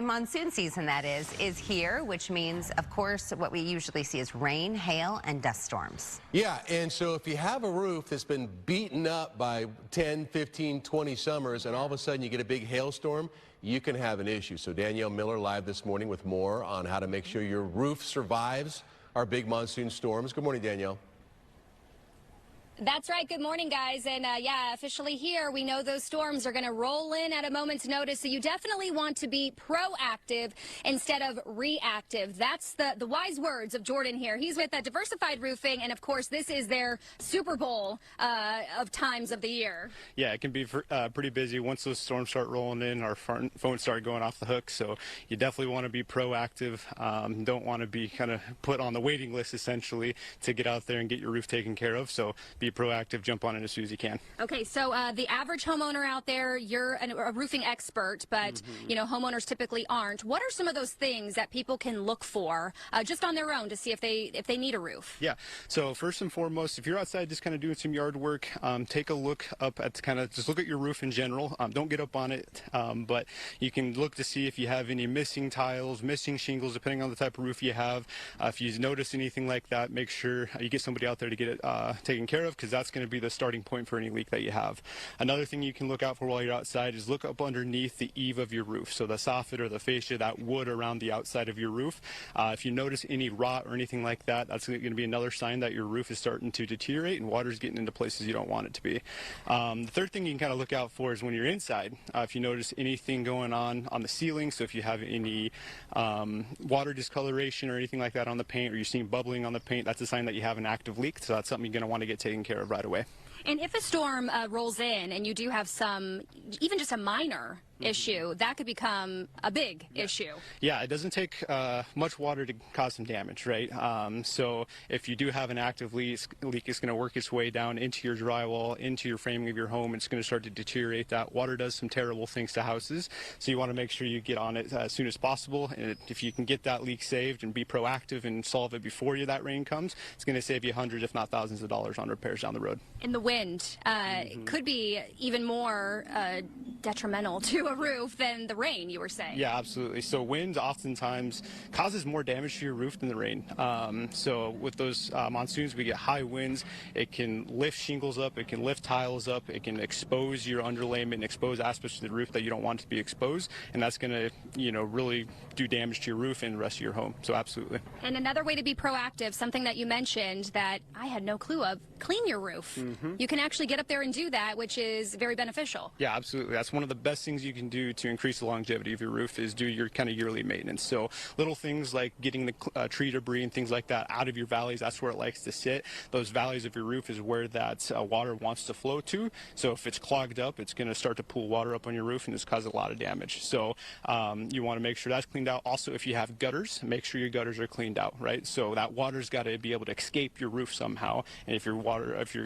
Monsoon season, that is here, which means, of course, what we usually see is rain, hail, and dust storms. Yeah, and so if you have a roof that's been beaten up by 10, 15, 20 summers, and all of a sudden you get a big hailstorm, you can have an issue. So Danielle Miller live this morning with more on how to make sure your roof survives our big monsoon storms. Good morning, Danielle. That's right. Good morning, guys. And yeah, officially here, we know those storms are going to roll in at a moment's notice. So you definitely want to be proactive instead of reactive. That's the wise words of Jordan here. He's with Diversified Roofing. And of course, this is their Super Bowl of times of the year. Yeah, it can be pretty busy once those storms start rolling in. Our phones start going off the hook. So you definitely want to be proactive. Don't want to be kind of put on the waiting list, essentially, to get out there and get your roof taken care of. So be proactive, jump on it as soon as you can. Okay, so the average homeowner out there, you're a roofing expert, but you know, homeowners typically aren't. What are some of those things that people can look for just on their own to see if they need a roof? Yeah, so first and foremost, if you're outside just kind of doing some yard work, take a look up at just look at your roof in general. Don't get up on it, but you can look to see if you have any missing tiles, missing shingles, depending on the type of roof you have. If you notice anything like that, make sure you get somebody out there to get it taken care of, because that's going to be the starting point for any leak that you have. Another thing you can look out for while you're outside is look up underneath the eave of your roof. So the soffit or the fascia, that wood around the outside of your roof. If you notice any rot or anything like that, that's going to be another sign that your roof is starting to deteriorate and water's getting into places you don't want it to be. The third thing you can kind of look out for is when you're inside. If you notice anything going on the ceiling, so if you have any water discoloration or anything like that on the paint, or you're seeing bubbling on the paint, that's a sign that you have an active leak. So that's something you're going to want to get taken care of right away. And if a storm rolls in and you do have some, even just a minor issue, that could become a big issue. Yeah, it doesn't take much water to cause some damage, right? So if you do have an active leak, it's going to work its way down into your drywall, into your framing of your home. It's going to start to deteriorate that. Water does some terrible things to houses, so you want to make sure you get on it as soon as possible. And if you can get that leak saved and be proactive and solve it before that rain comes, it's going to save you hundreds, if not thousands of dollars on repairs down the road. And the wind could be even more detrimental to a roof than the rain, you were saying. Yeah, absolutely. So wind oftentimes causes more damage to your roof than the rain. So with those monsoons, we get high winds. It can lift shingles up, it can lift tiles up, it can expose your underlayment and expose aspects of the roof that you don't want to be exposed, and that's going to, you know, really do damage to your roof and the rest of your home. So absolutely. And another way to be proactive, something that you mentioned that I had no clue of, clean your roof. You can actually get up there and do that, which is very beneficial. Yeah, absolutely. That's one of the best things you can do to increase the longevity of your roof, is do your kind of yearly maintenance. So little things like getting the tree debris and things like that out of your valleys, that's where it likes to sit. Those valleys of your roof is where that water wants to flow to. So if it's clogged up, it's going to start to pool water up on your roof and it's cause a lot of damage. So you want to make sure that's cleaned out. Also, if you have gutters, make sure your gutters are cleaned out, right? So that water's got to be able to escape your roof somehow. And if your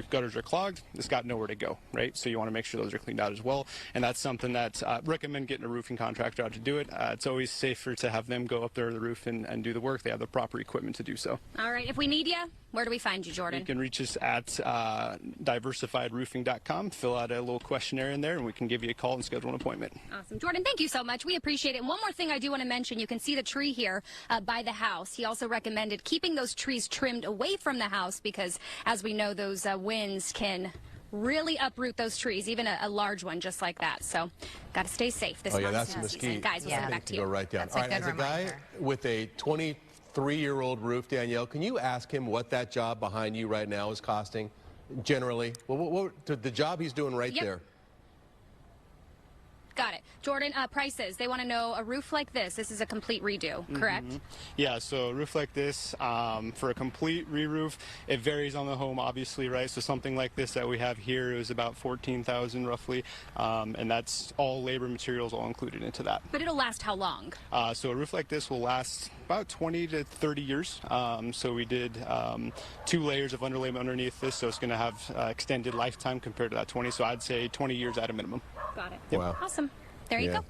gutters are clogged, it's got nowhere to go, right? So you want to make sure those are cleaned out as well. And that's something that recommend getting a roofing contractor out to do it. It's always safer to have them go up there to the roof and do the work. They have the proper equipment to do so. All right. If we need you, where do we find you, Jordan? You can reach us at diversifiedroofing.com. Fill out a little questionnaire in there, and we can give you a call and schedule an appointment. Awesome. Jordan, thank you so much. We appreciate it. And one more thing I do want to mention, you can see the tree here by the house. He also recommended keeping those trees trimmed away from the house because, as we know, those winds can really uproot those trees, even a large one just like that. So got to stay safe this month. That's a mesquite. Guys, we'll send it back to you. Go right down. That's all right, a good as a guy with a 23-year-old roof, Danielle, can you ask him what that job behind you right now is costing generally? Well, what the job he's doing right there? Got it. Jordan, prices. They want to know a roof like this. This is a complete redo, correct? Yeah, so a roof like this, for a complete re-roof, it varies on the home, obviously, right? So something like this that we have here is about $14,000 roughly, and that's all labor, materials, all included into that. But it'll last how long? So a roof like this will last about 20 to 30 years. So we did 2 layers of underlayment underneath this, so it's going to have extended lifetime compared to that 20. So I'd say 20 years at a minimum. Got it. Yep. Wow. Awesome. There you go.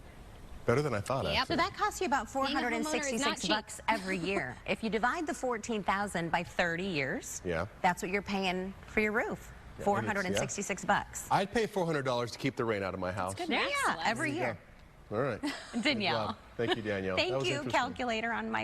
Better than I thought. Yep. So that costs you about $466 every year. If you divide the $14,000 by 30 years, that's what you're paying for your roof. $466 bucks. I'd pay $400 to keep the rain out of my house. That's good. Yeah, every year. All right. Danielle. Thank you, Danielle. Thank you, calculator on my